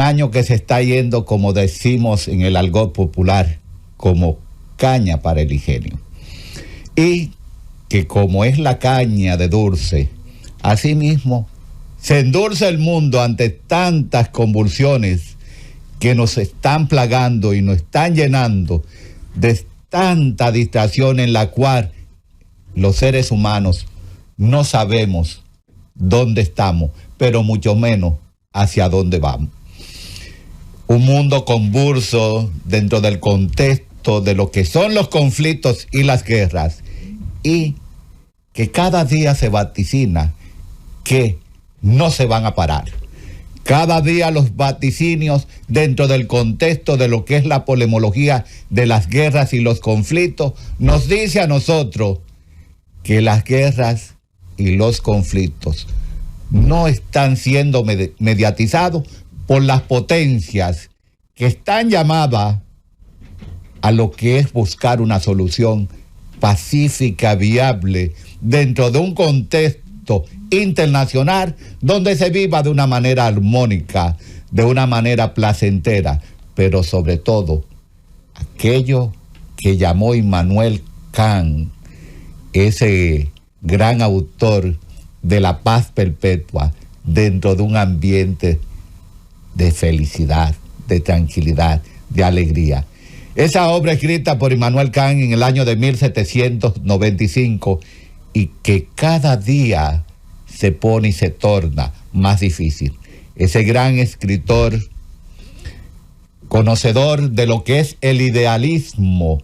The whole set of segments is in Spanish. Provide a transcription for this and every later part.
año que se está yendo, como decimos en el argot popular, como caña para el ingenio. Y que como es la caña de dulce, asimismo se endulce el mundo ante tantas convulsiones que nos están plagando y nos están llenando de tanta distracción en la cual los seres humanos no sabemos dónde estamos, pero mucho menos hacia dónde vamos. Un mundo convulso dentro del contexto de lo que son los conflictos y las guerras, y que cada día se vaticina que no se van a parar. Cada día los vaticinios dentro del contexto de lo que es la polemología de las guerras y los conflictos nos dice a nosotros que las guerras y los conflictos no están siendo mediatizados por las potencias que están llamadas a lo que es buscar una solución pacífica, viable, dentro de un contexto internacional donde se viva de una manera armónica, de una manera placentera, pero sobre todo aquello que llamó Immanuel Kant, ese gran autor de la paz perpetua, dentro de un ambiente de felicidad, de tranquilidad, de alegría. Esa obra escrita por Immanuel Kant en el año de 1795 y que cada día se pone y se torna más difícil. Ese gran escritor, conocedor de lo que es el idealismo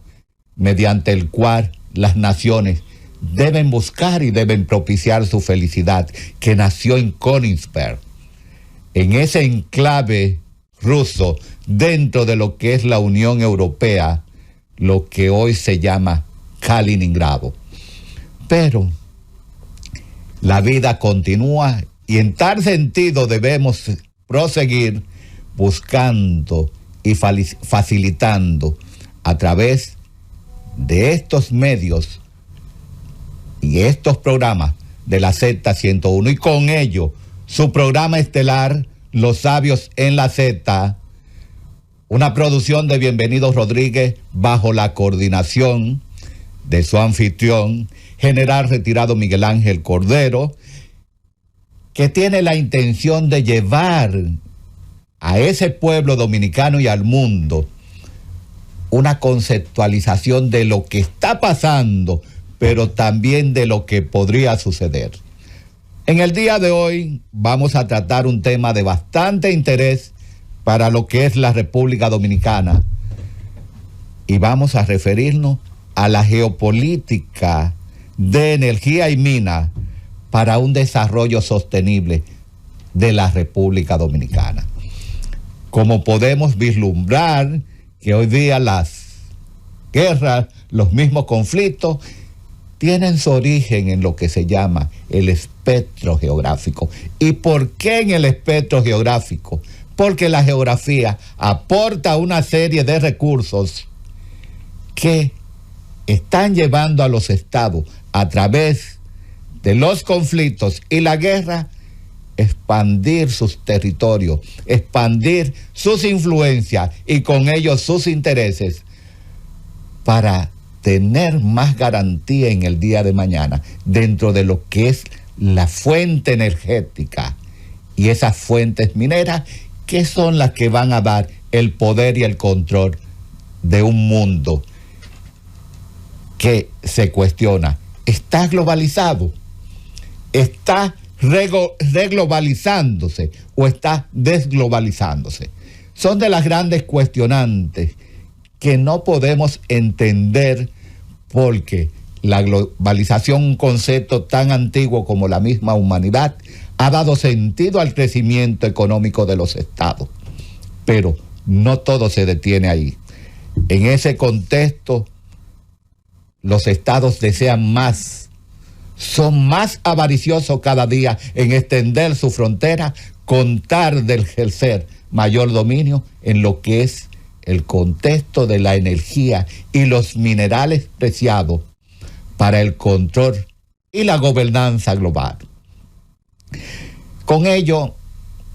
mediante el cual las naciones deben buscar y deben propiciar su felicidad, que nació en Königsberg, en ese enclave ruso, dentro de lo que es la Unión Europea, lo que hoy se llama Kaliningrado. Pero la vida continúa y en tal sentido debemos proseguir buscando y facilitando a través de estos medios y estos programas de la Z101, y con ello su programa estelar Los Sabios en la Z, una producción de Bienvenido Rodríguez bajo la coordinación de su anfitrión, general retirado Miguel Ángel Cordero, que tiene la intención de llevar a ese pueblo dominicano y al mundo una conceptualización de lo que está pasando, pero también de lo que podría suceder. En el día de hoy vamos a tratar un tema de bastante interés para lo que es la República Dominicana, y vamos a referirnos a la geopolítica de energía y mina para un desarrollo sostenible de la República Dominicana. Como podemos vislumbrar que hoy día las guerras, los mismos conflictos, tienen su origen en lo que se llama el espectro geográfico. ¿Y por qué en el espectro geográfico? Porque la geografía aporta una serie de recursos que están llevando a los estados, a través de los conflictos y la guerra, expandir sus territorios, expandir sus influencias y con ellos sus intereses, para tener más garantía en el día de mañana dentro de lo que es la fuente energética y esas fuentes mineras, que son las que van a dar el poder y el control de un mundo que se cuestiona: ¿está globalizado? ¿Está reglobalizándose o está desglobalizándose? Son de las grandes cuestionantes que no podemos entender, porque la globalización, un concepto tan antiguo como la misma humanidad, ha dado sentido al crecimiento económico de los estados, pero no todo se detiene ahí. En ese contexto, los estados desean más, son más avariciosos cada día en extender su frontera, con tal de ejercer mayor dominio en lo que es el contexto de la energía y los minerales preciados para el control y la gobernanza global. Con ello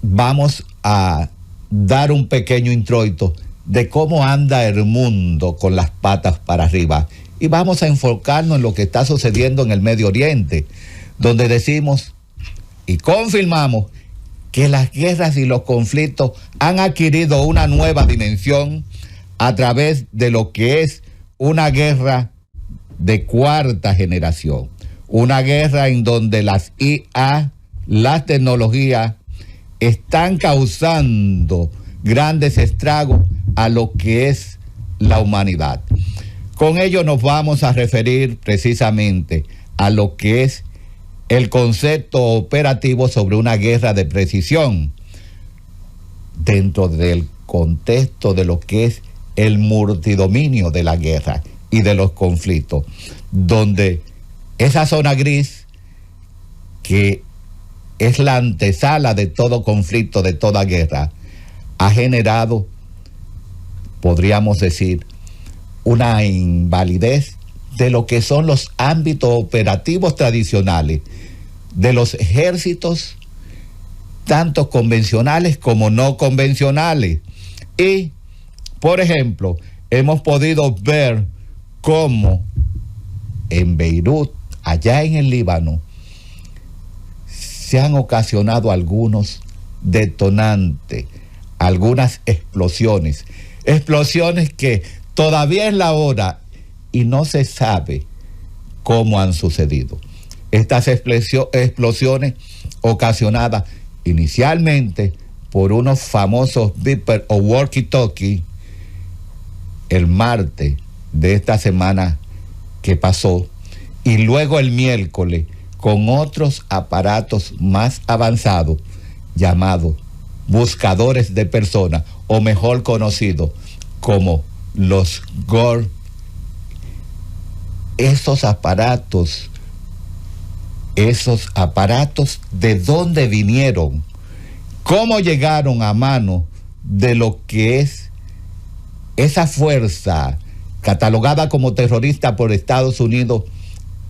vamos a dar un pequeño introito de cómo anda el mundo con las patas para arriba. Y vamos a enfocarnos en lo que está sucediendo en el Medio Oriente, donde decimos y confirmamos que las guerras y los conflictos han adquirido una nueva dimensión a través de lo que es una guerra de cuarta generación. Una guerra en donde las IA, las tecnologías, están causando grandes estragos a lo que es la humanidad. Con ello nos vamos a referir precisamente a lo que es el concepto operativo sobre una guerra de precisión dentro del contexto de lo que es el multidominio de la guerra y de los conflictos, donde esa zona gris, que es la antesala de todo conflicto, de toda guerra, ha generado, podríamos decir, una invalidez de lo que son los ámbitos operativos tradicionales de los ejércitos, tanto convencionales como no convencionales. Y, por ejemplo, hemos podido ver cómo en Beirut, allá en el Líbano, se han ocasionado algunos detonantes, algunas explosiones que todavía es la hora y no se sabe cómo han sucedido. Estas explosiones ocasionadas inicialmente por unos famosos beeper o walkie-talkie el martes de esta semana que pasó, y luego el miércoles con otros aparatos más avanzados llamados buscadores de personas, o mejor conocidos como los GOR. Esos aparatos, ¿de dónde vinieron? ¿Cómo llegaron a mano de lo que es esa fuerza catalogada como terrorista por Estados Unidos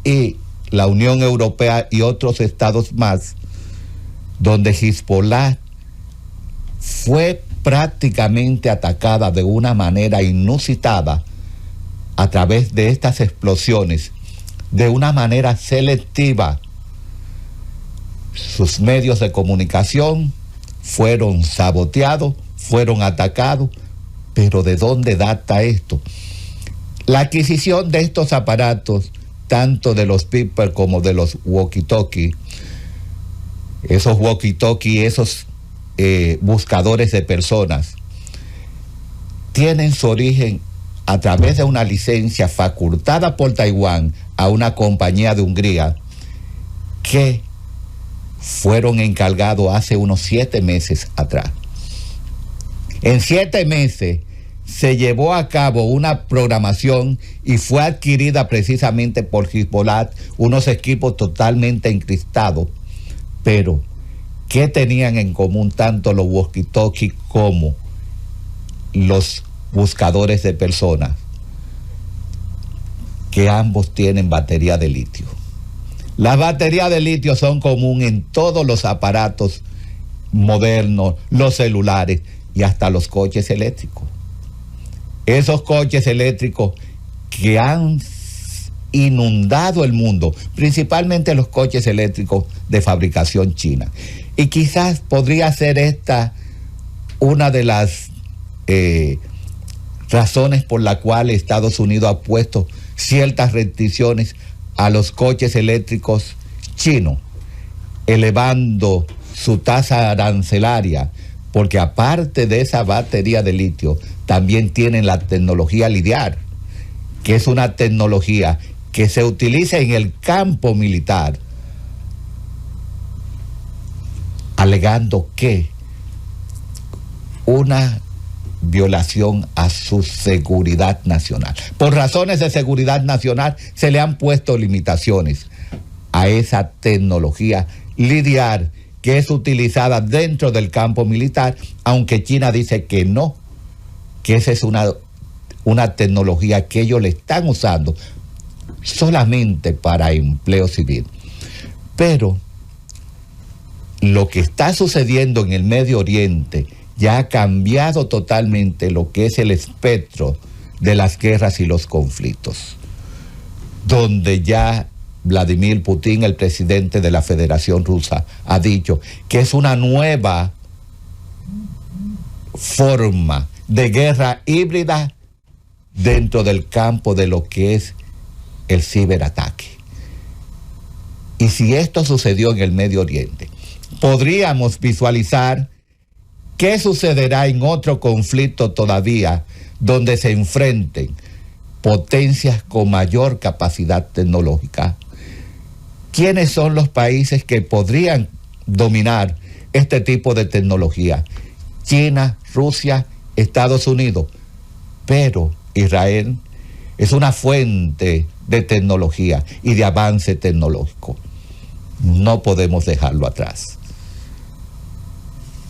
y la Unión Europea y otros estados más, donde Hezbollah fue prácticamente atacada de una manera inusitada a través de estas explosiones, de una manera selectiva? Sus medios de comunicación fueron saboteados, fueron atacados, pero ¿de dónde data esto? La adquisición de estos aparatos, tanto de los beeper como de los walkie-talkie, esos walkie-talkie, esos buscadores de personas, tienen su origen a través de una licencia facultada por Taiwán a una compañía de Hungría que fueron encargados hace unos 7 meses atrás. En 7 meses se llevó a cabo una programación y fue adquirida precisamente por Hezbollah unos equipos totalmente encriptados. Pero, ¿qué tenían en común tanto los walkie-talkie como los buscadores de personas? Que ambos tienen batería de litio. Las baterías de litio son comunes en todos los aparatos modernos, los celulares y hasta los coches eléctricos. Esos coches eléctricos que han inundado el mundo, principalmente los coches eléctricos de fabricación china. Y quizás podría ser esta una de las razones por la cual Estados Unidos ha puesto ciertas restricciones a los coches eléctricos chinos, elevando su tasa arancelaria, porque aparte de esa batería de litio, también tienen la tecnología LIDAR, que es una tecnología que se utiliza en el campo militar, alegando que una violación a su seguridad nacional. Por razones de seguridad nacional se le han puesto limitaciones a esa tecnología LIDAR, que es utilizada dentro del campo militar, aunque China dice que no, que esa es una tecnología que ellos le están usando solamente para empleo civil. Pero lo que está sucediendo en el Medio Oriente ya ha cambiado totalmente lo que es el espectro de las guerras y los conflictos, donde ya Vladimir Putin, el presidente de la Federación Rusa, ha dicho que es una nueva forma de guerra híbrida dentro del campo de lo que es el ciberataque. Y si esto sucedió en el Medio Oriente, podríamos visualizar qué sucederá en otro conflicto todavía donde se enfrenten potencias con mayor capacidad tecnológica. ¿Quiénes son los países que podrían dominar este tipo de tecnología? China, Rusia, Estados Unidos. Pero Israel es una fuente de tecnología y de avance tecnológico. No podemos dejarlo atrás.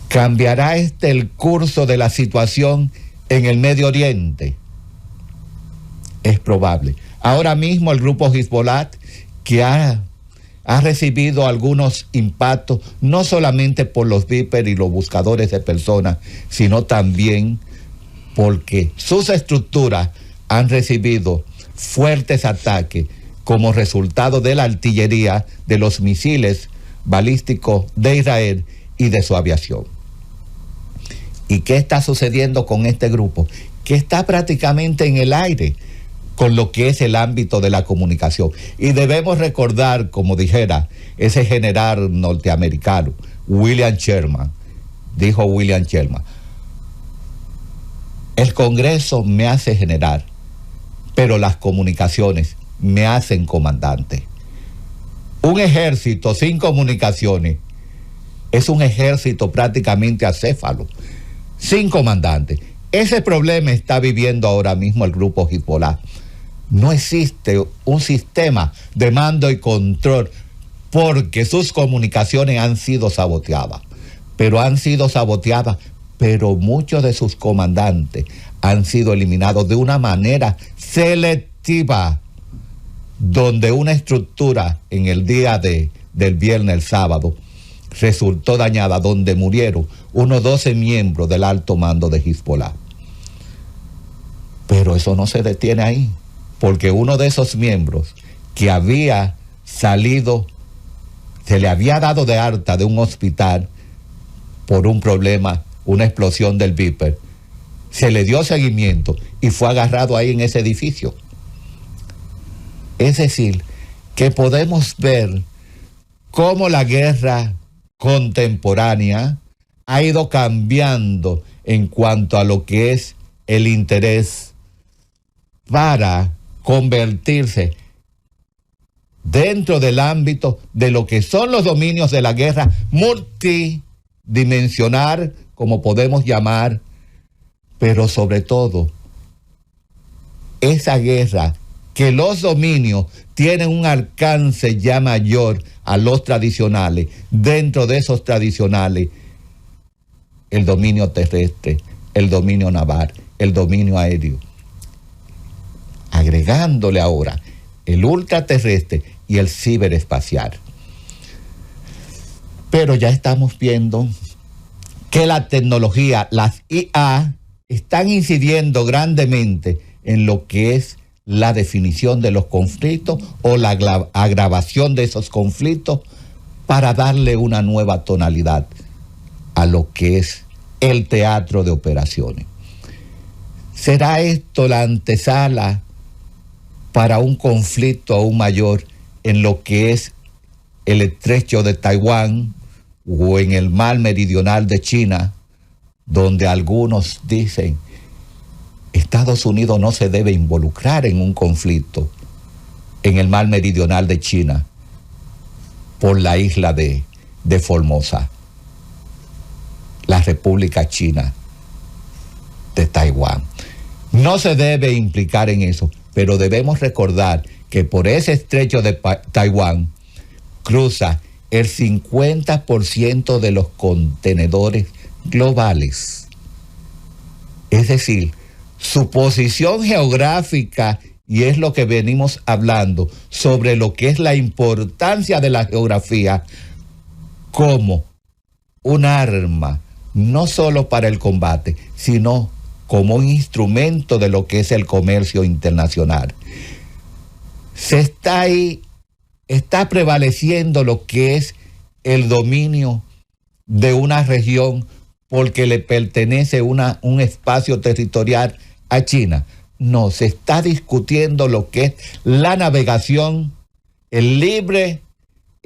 ¿Cambiará el curso de la situación en el Medio Oriente? Es probable. Ahora mismo el grupo Hezbollah, que ha recibido algunos impactos, no solamente por los Viper y los buscadores de personas, sino también porque sus estructuras han recibido fuertes ataques como resultado de la artillería, de los misiles balísticos de Israel y de su aviación. ¿Y qué está sucediendo con este grupo? Que está prácticamente en el aire con lo que es el ámbito de la comunicación. Y debemos recordar, como dijera ese general norteamericano, William Sherman, dijo William Sherman, el Congreso me hace general, pero las comunicaciones me hacen comandante. Un ejército sin comunicaciones es un ejército prácticamente acéfalo, sin comandante. Ese problema está viviendo ahora mismo el grupo Hezbollah. No existe un sistema de mando y control porque sus comunicaciones han sido saboteadas. Pero muchos de sus comandantes han sido eliminados de una manera selectiva, donde una estructura en el día del viernes, el sábado, resultó dañada, donde murieron unos 12 miembros del alto mando de Hezbollah. Pero eso no se detiene ahí, porque uno de esos miembros que había salido, se le había dado de alta de un hospital por un problema, una explosión del Viper, se le dio seguimiento y fue agarrado ahí en ese edificio. Es decir, que podemos ver cómo la guerra contemporánea ha ido cambiando en cuanto a lo que es el interés para convertirse dentro del ámbito de lo que son los dominios de la guerra multidimensional, como podemos llamar, pero sobre todo esa guerra que los dominios tienen un alcance ya mayor a los tradicionales. Dentro de esos tradicionales, el dominio terrestre, el dominio naval, el dominio aéreo. Agregándole ahora el ultraterrestre y el ciberespacial. Pero ya estamos viendo que la tecnología, las IA, están incidiendo grandemente en lo que es la definición de los conflictos o la agravación de esos conflictos para darle una nueva tonalidad a lo que es el teatro de operaciones. ¿Será esto la antesala para un conflicto aún mayor en lo que es el estrecho de Taiwán o en el mar meridional de China, donde algunos dicen Estados Unidos no se debe involucrar en un conflicto en el mar meridional de China por la isla de Formosa, la República China de Taiwán? No se debe implicar en eso, pero debemos recordar que por ese estrecho de Taiwán cruza el 50% de los contenedores globales. Es decir, su posición geográfica, y es lo que venimos hablando sobre lo que es la importancia de la geografía como un arma no solo para el combate, sino como un instrumento de lo que es el comercio internacional. Está prevaleciendo lo que es el dominio de una región porque le pertenece un espacio territorial a China. No, se está discutiendo lo que es la navegación, el libre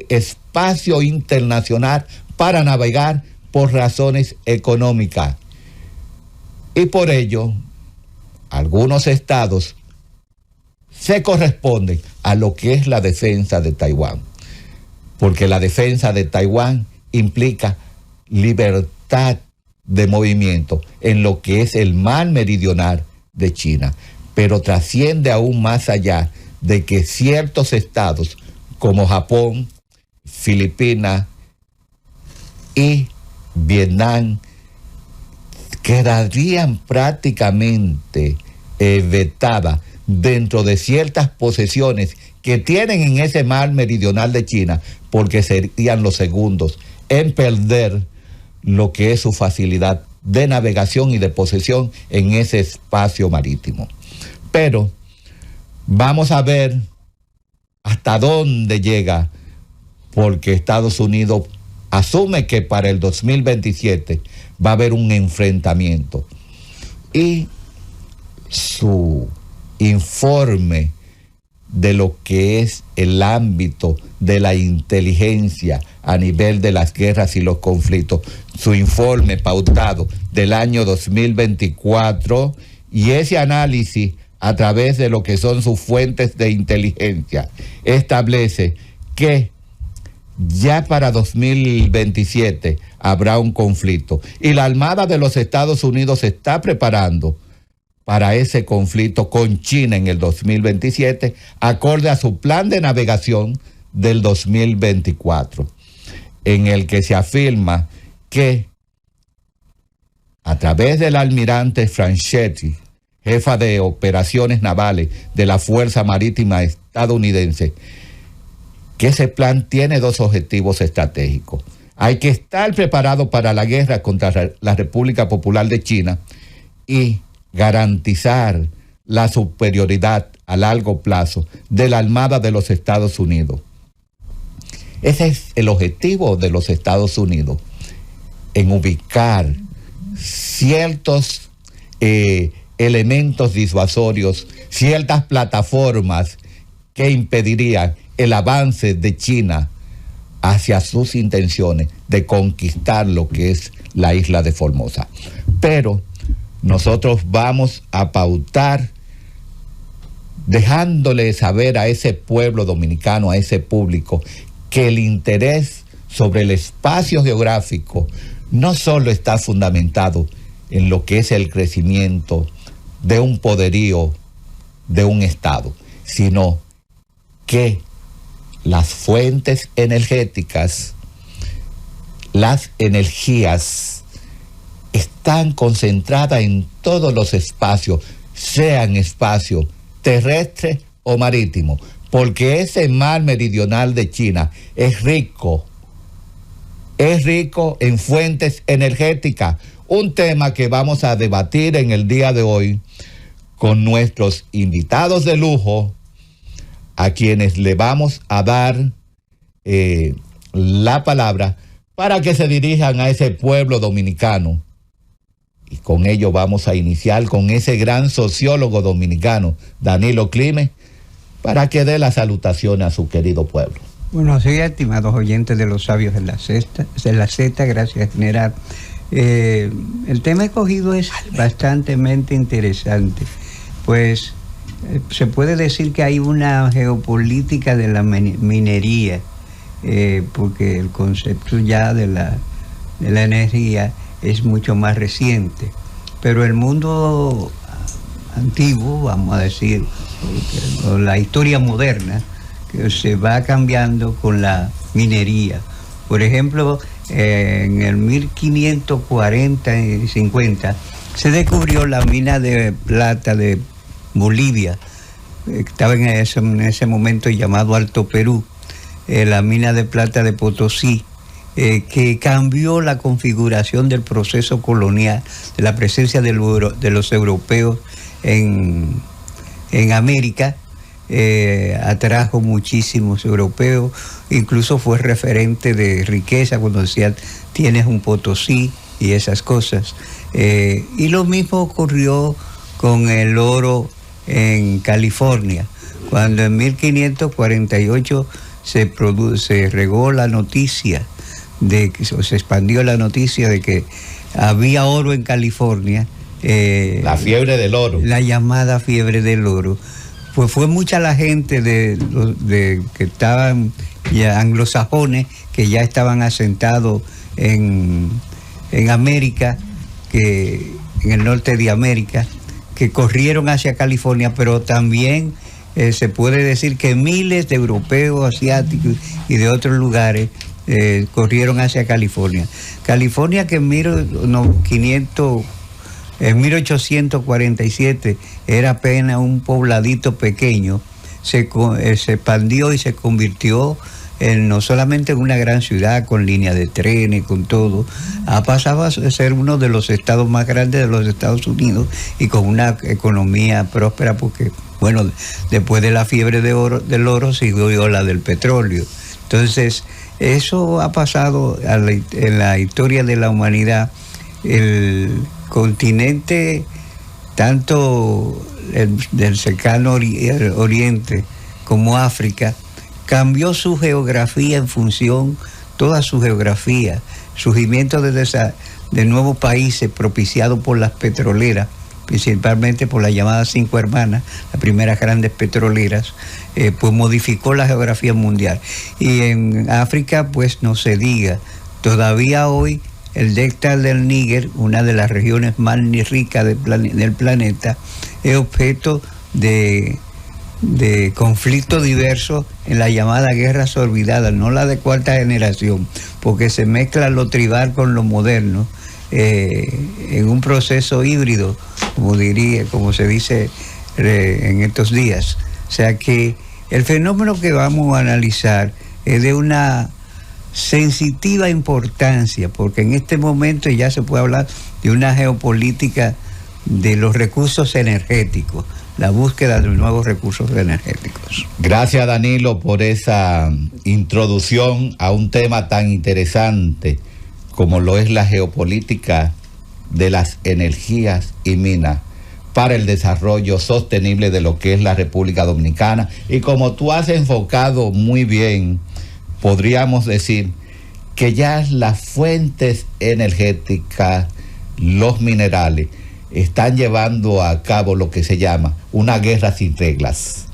espacio internacional para navegar por razones económicas. Y por ello, algunos estados se corresponden a lo que es la defensa de Taiwán, porque la defensa de Taiwán implica libertad de movimiento en lo que es el mar meridional de China, pero trasciende aún más allá de que ciertos estados como Japón, Filipinas y Vietnam quedarían prácticamente vetadas dentro de ciertas posesiones que tienen en ese mar meridional de China, porque serían los segundos en perder lo que es su facilidad de navegación y de posesión en ese espacio marítimo. Pero vamos a ver hasta dónde llega, porque Estados Unidos asume que para el 2027 va a haber un enfrentamiento. Y su informe de lo que es el ámbito de la inteligencia a nivel de las guerras y los conflictos, su informe pautado del año 2024, y ese análisis a través de lo que son sus fuentes de inteligencia establece que ya para 2027 habrá un conflicto y la Armada de los Estados Unidos se está preparando para ese conflicto con China en el 2027, acorde a su plan de navegación del 2024, en el que se afirma que a través del almirante Franchetti, jefa de operaciones navales de la Fuerza Marítima estadounidense, que ese plan tiene dos objetivos estratégicos. Hay que estar preparado para la guerra contra la República Popular de China y garantizar la superioridad a largo plazo de la Armada de los Estados Unidos. Ese es el objetivo de los Estados Unidos, en ubicar ciertos elementos disuasorios, ciertas plataformas que impedirían el avance de China hacia sus intenciones de conquistar lo que es la isla de Formosa. Pero nosotros vamos a pautar dejándole saber a ese pueblo dominicano, a ese público, que el interés sobre el espacio geográfico no solo está fundamentado en lo que es el crecimiento de un poderío de un Estado, sino que las fuentes energéticas, las energías, están concentradas en todos los espacios, sean espacios terrestres o marítimos, porque ese mar meridional de China es rico en fuentes energéticas, un tema que vamos a debatir en el día de hoy con nuestros invitados de lujo, a quienes le vamos a dar la palabra para que se dirijan a ese pueblo dominicano. Y con ello vamos a iniciar con ese gran sociólogo dominicano, Danilo Climent, para que dé la salutación a su querido pueblo. Buenos días, estimados oyentes de Los Sabios de la Z, gracias, general. El tema escogido es bastante interesante, pues se puede decir que hay una geopolítica de la minería, porque el concepto ya de la energía es mucho más reciente, pero el mundo antiguo, vamos a decir, o la historia moderna, que se va cambiando con la minería. Por ejemplo, en el 1540 y 50 se descubrió la mina de plata de Bolivia, estaba en ese momento llamado Alto Perú, la mina de plata de Potosí, que cambió la configuración del proceso colonial, de la presencia de los europeos en América. Atrajo muchísimos europeos, incluso fue referente de riqueza cuando decían tienes un Potosí y esas cosas. Y lo mismo ocurrió con el oro en California, cuando en 1548 se regó la noticia, se expandió la noticia de que había oro en California. La fiebre del oro. La llamada fiebre del oro. Pues fue mucha la gente que estaban ya anglosajones, que ya estaban asentados en América, en el norte de América, que corrieron hacia California, pero también se puede decir que miles de europeos, asiáticos y de otros lugares corrieron hacia California. California, que en 1847 era apenas un pobladito pequeño, se expandió y se convirtió no solamente en una gran ciudad con líneas de trenes, con todo, ha pasado a ser uno de los estados más grandes de los Estados Unidos y con una economía próspera, porque, bueno, después de la fiebre del oro siguió la del petróleo. Entonces, eso ha pasado en la historia de la humanidad. El continente, tanto del cercano oriente como África, cambió su geografía en función, toda su geografía, surgimiento de nuevos países propiciados por las petroleras, principalmente por las llamadas 5 hermanas, las primeras grandes petroleras, pues modificó la geografía mundial. Y en África, pues no se diga, todavía hoy el delta del Níger, una de las regiones más ricas del planeta, es objeto de conflictos diversos en la llamada guerras olvidadas, no la de cuarta generación, porque se mezcla lo tribal con lo moderno en un proceso híbrido, como se dice en estos días. O sea que el fenómeno que vamos a analizar es de una sensitiva importancia, porque en este momento ya se puede hablar de una geopolítica de los recursos energéticos, la búsqueda de nuevos recursos energéticos. Gracias, Danilo, por esa introducción a un tema tan interesante como lo es la geopolítica de las energías y minas para el desarrollo sostenible de lo que es la República Dominicana. Y como tú has enfocado muy bien, podríamos decir que ya las fuentes energéticas, los minerales, están llevando a cabo lo que se llama una guerra sin reglas.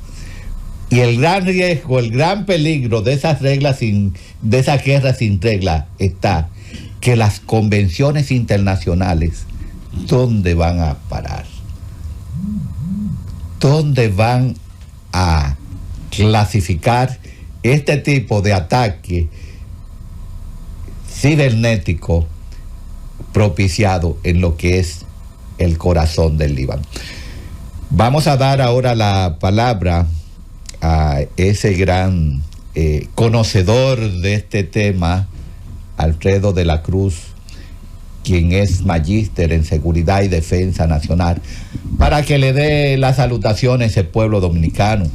Y el gran riesgo, el gran peligro de esas reglas de esa guerra sin reglas está que las convenciones internacionales, ¿dónde van a parar? ¿Dónde van a clasificar este tipo de ataque cibernético propiciado en lo que es el corazón del Líbano? Vamos a dar ahora la palabra a ese gran conocedor de este tema, Alfredo de la Cruz, quien es magíster en Seguridad y Defensa Nacional, para que le dé las salutaciones a ese pueblo dominicano.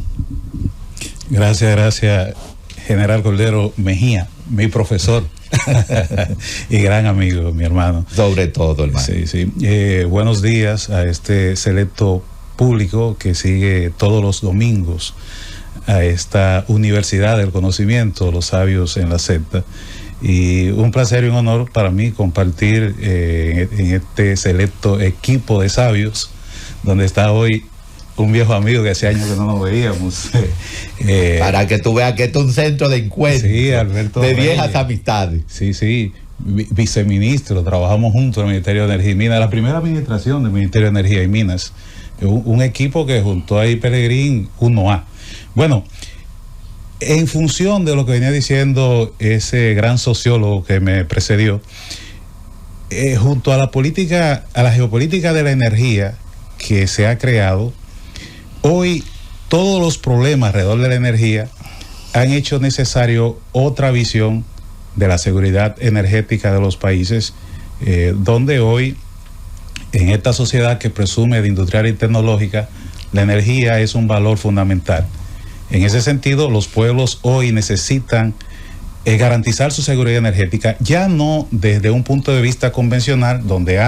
Gracias, General Cordero Mejía, mi profesor y gran amigo, mi hermano. Sobre todo, hermano. Sí. Buenos días a este selecto público que sigue todos los domingos a esta Universidad del Conocimiento, Los Sabios en la Z. Y un placer y un honor para mí compartir en este selecto equipo de sabios, donde está hoy un viejo amigo que hace años que no nos veíamos. Para que tú veas que esto es un centro de encuentro, sí, Alberto de Reyes. Viejas amistades. Sí, viceministro, trabajamos juntos en el Ministerio de Energía y Minas, la primera administración del Ministerio de Energía y Minas, un equipo que junto a Pelegrín 1A. Bueno, en función de lo que venía diciendo ese gran sociólogo que me precedió, junto a la política, a la geopolítica de la energía que se ha creado, hoy todos los problemas alrededor de la energía han hecho necesario otra visión de la seguridad energética de los países, donde hoy, en esta sociedad que presume de industrial y tecnológica, la energía es un valor fundamental. En ese sentido, los pueblos hoy necesitan garantizar su seguridad energética, ya no desde un punto de vista convencional, donde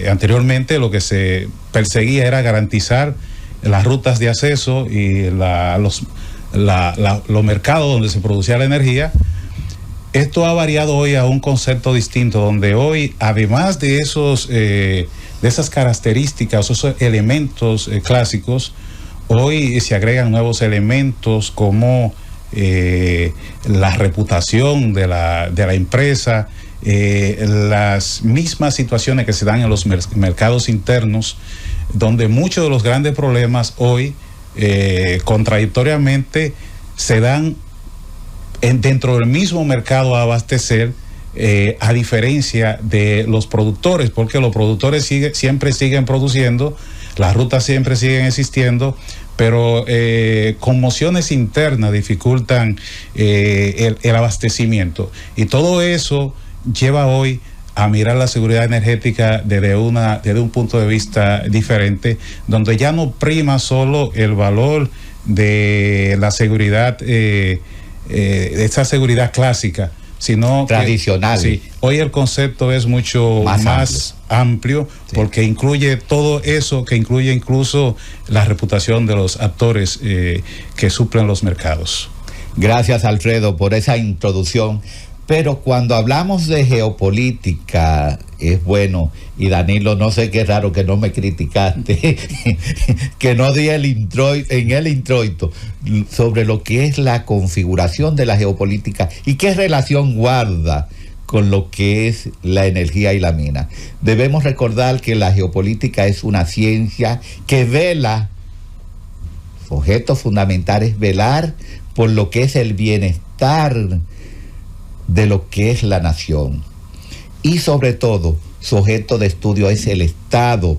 anteriormente lo que se perseguía era garantizar las rutas de acceso y los mercados donde se producía la energía. Esto ha variado hoy a un concepto distinto, donde hoy, además de esas características, esos elementos clásicos, hoy se agregan nuevos elementos como la reputación de la empresa, las mismas situaciones que se dan en los mercados internos, donde muchos de los grandes problemas hoy, contradictoriamente, se dan dentro del mismo mercado a abastecer, a diferencia de los productores, porque los productores siempre siguen produciendo, las rutas siempre siguen existiendo, pero conmociones internas dificultan el abastecimiento, y todo eso lleva hoy a mirar la seguridad energética desde un punto de vista diferente, donde ya no prima solo el valor de la seguridad, de esa seguridad clásica, sino tradicional. Sí, hoy el concepto es mucho más amplio, sí, porque incluye todo eso, que incluye incluso la reputación de los actores que suplen los mercados. Gracias, Alfredo, por esa introducción. Pero cuando hablamos de geopolítica, es bueno, y Danilo, no sé qué raro que no me criticaste, que no di el introito sobre lo que es la configuración de la geopolítica y qué relación guarda con lo que es la energía y la mina. Debemos recordar que la geopolítica es una ciencia que vela, su objeto fundamental es velar por lo que es el bienestar de lo que es la nación, y sobre todo su objeto de estudio es el Estado,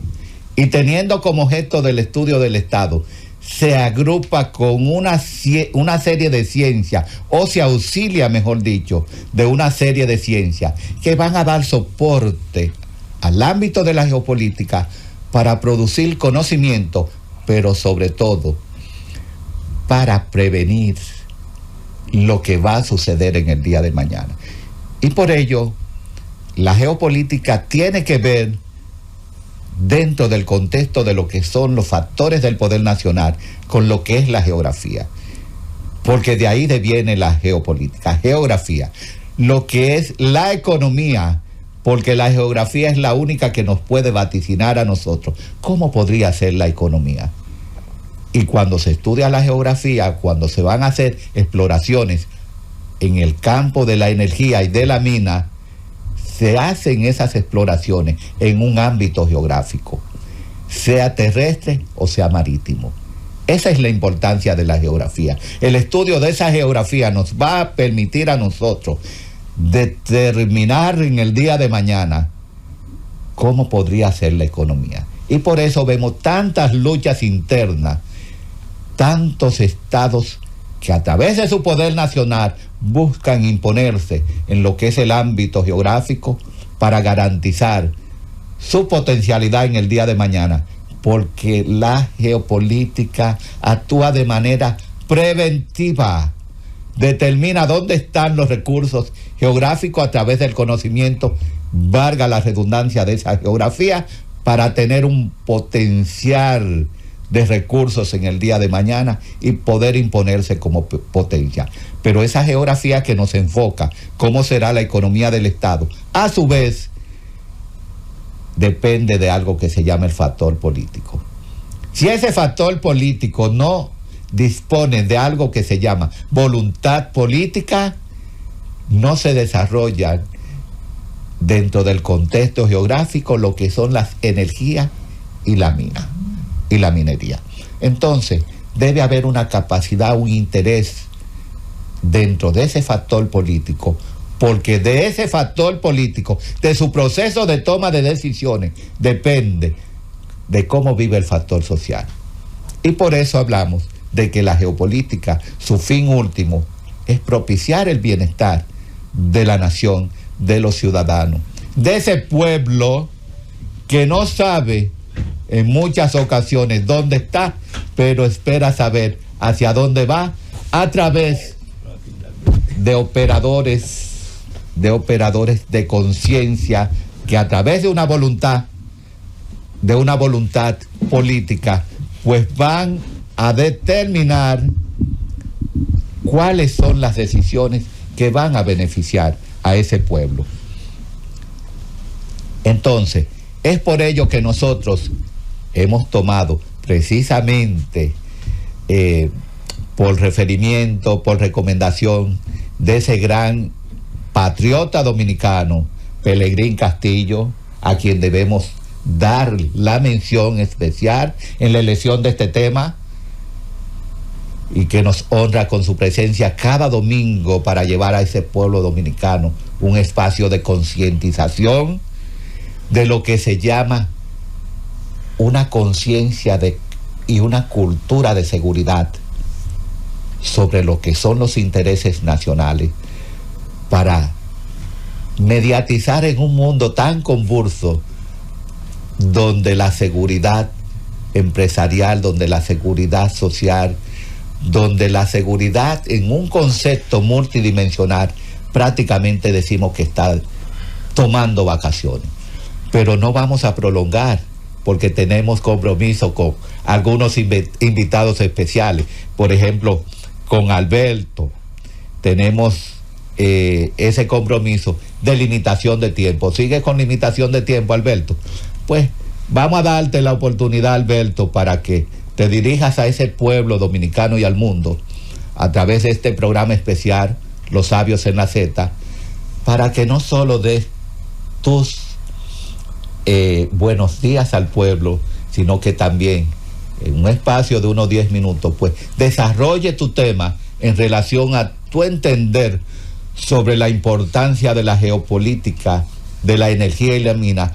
y teniendo como objeto del estudio del Estado se agrupa con una serie de ciencias, o se auxilia, mejor dicho, de una serie de ciencias que van a dar soporte al ámbito de la geopolítica para producir conocimiento, pero sobre todo para prevenir lo que va a suceder en el día de mañana. Y por ello, la geopolítica tiene que ver dentro del contexto de lo que son los factores del poder nacional con lo que es la geografía, porque de ahí deviene la geopolítica, geografía, lo que es la economía, porque la geografía es la única que nos puede vaticinar a nosotros cómo podría ser la economía. Y cuando se estudia la geografía, cuando se van a hacer exploraciones en el campo de la energía y de la mina, se hacen esas exploraciones en un ámbito geográfico, sea terrestre o sea marítimo. Esa es la importancia de la geografía. El estudio de esa geografía nos va a permitir a nosotros determinar en el día de mañana cómo podría ser la economía. Y por eso vemos tantas luchas internas, tantos estados que a través de su poder nacional buscan imponerse en lo que es el ámbito geográfico para garantizar su potencialidad en el día de mañana, porque la geopolítica actúa de manera preventiva, determina dónde están los recursos geográficos a través del conocimiento, valga la redundancia de esa geografía, para tener un potencial de recursos en el día de mañana y poder imponerse como potencia. Pero esa geografía que nos enfoca cómo será la economía del Estado, a su vez, depende de algo que se llama el factor político. Si ese factor político no dispone de algo que se llama voluntad política, no se desarrolla dentro del contexto geográfico lo que son las energías y la mina y la minería. Entonces, debe haber una capacidad, un interés dentro de ese factor político, porque de ese factor político, de su proceso de toma de decisiones, depende de cómo vive el factor social. Y por eso hablamos de que la geopolítica, su fin último, es propiciar el bienestar de la nación, de los ciudadanos, de ese pueblo que no sabe en muchas ocasiones dónde está, pero espera saber hacia dónde va a través de operadores de conciencia que a través de una voluntad política, pues van a determinar cuáles son las decisiones que van a beneficiar a ese pueblo. Entonces, es por ello que nosotros hemos tomado precisamente por referimiento, por recomendación de ese gran patriota dominicano, Pelegrín Castillo, a quien debemos dar la mención especial en la elección de este tema, y que nos honra con su presencia cada domingo para llevar a ese pueblo dominicano un espacio de concientización de lo que se llama una conciencia y una cultura de seguridad sobre lo que son los intereses nacionales, para mediatizar en un mundo tan convulso, donde la seguridad empresarial, donde la seguridad social, donde la seguridad en un concepto multidimensional prácticamente decimos que está tomando vacaciones. Pero no vamos a prolongar, porque tenemos compromiso con algunos invitados especiales. Por ejemplo, con Alberto tenemos ese compromiso de limitación de tiempo. ¿Sigue con limitación de tiempo, Alberto? Pues vamos a darte la oportunidad, Alberto, para que te dirijas a ese pueblo dominicano y al mundo a través de este programa especial, Los Sabios en la Z, para que no solo des tus buenos días al pueblo, sino que también en un espacio de unos 10 minutos, pues desarrolle tu tema en relación a tu entender sobre la importancia de la geopolítica, de la energía y la mina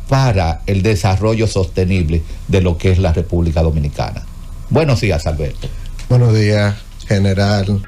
para el desarrollo sostenible de lo que es la República Dominicana. Buenos días, Alberto. Buenos días, general.